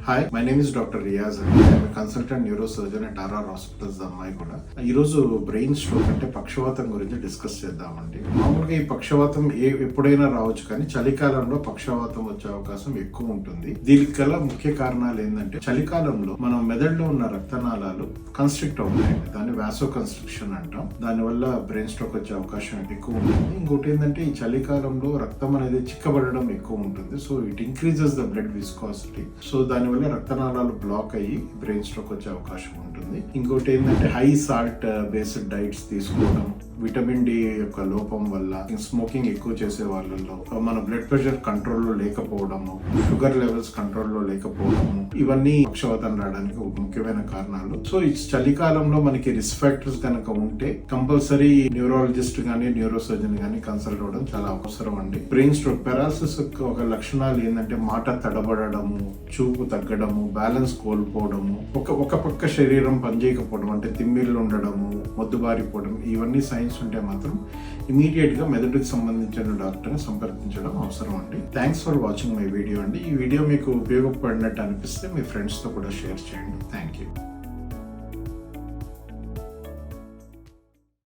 Hi, my name is doctor Riyaz అండి. I'm consultant neuro surgeon at RR hospitals అమ్మాయి కూడా. ఈ రోజు బ్రెయిన్ స్ట్రోక్ అంటే పక్షవాతం గురించి డిస్కస్ చేద్దామండి. మామూలుగా ఈ పక్షవాతం ఎప్పుడైనా రావచ్చు, కానీ చలికాలంలో పక్షవాతం వచ్చే అవకాశం ఎక్కువ ఉంటుంది. దీనికి గల ముఖ్య కారణాలు ఏంటంటే, చలికాలంలో మన మెదడులో ఉన్న రక్తనాళాలు కన్స్ట్రిక్ట్ అవుతాయండి. దాన్ని వాసో కన్స్ట్రిక్షన్ అంటాం. దానివల్ల బ్రెయిన్ స్ట్రోక్ వచ్చే అవకాశం ఎక్కువ ఉంటుంది. ఇంకోటి ఏంటంటే, ఈ చలికాలంలో రక్తం అనేది చిక్కబడడం ఎక్కువ ఉంటుంది. So it increases the blood viscosity. So దానివల్ల రక్తనాళాలు బ్లాక్ అయ్యి బ్రెయిన్ స్ట్రోక్ వచ్చే అవకాశం ఉంటుంది. ఇంకోటి ఏంటంటే, హై సాల్ట్ బేస్డ్ డైట్స్ తీసుకోవడం, విటమిన్ డి యొక్క లోపం వల్ల, స్మోకింగ్ ఎక్కువ చేసే వాళ్ళలో మన బ్లడ్ ప్రెషర్ కంట్రోల్లో లేకపోవడము, షుగర్ లెవెల్స్ కంట్రోల్లో లేకపోవడము, ఇవన్నీ పక్షవాతం రావడానికి ఒక ముఖ్యమైన కారణాలు. సో ఈ చలికాలంలో మనకి రిస్క్ ఫ్యాక్టర్స్ కనుక ఉంటే కంపల్సరీ న్యూరాలజిస్ట్ గానీ న్యూరో సర్జన్ గానీ కన్సల్ట్ అవ్వడం చాలా అవసరం అండి. బ్రెయిన్ స్ట్రోక్ పెరాలసిస్ ఒక లక్షణాలు ఏంటంటే, మాట తడబడము, చూపు తగ్గడము, బ్యాలెన్స్ కోల్పోవడము, ఒక పక్క శరీరం పనిచేయకపోవడం, అంటే తిమ్మిళ్ళు ఉండడము, మొద్దుబారిపోవడం, ఇవన్నీ సైన్స్ ఉంటే మాత్రం ఇమీడియట్ గా మెదడుకి సంబంధించిన డాక్టర్ని సంప్రదించడం అవసరం అండి. Thanks for watching my video అండి. ఈ వీడియో మీకు ఉపయోగపడినట్టు అనిపిస్తే మీ ఫ్రెండ్స్ తో కూడా షేర్ చేయండి. Thank you.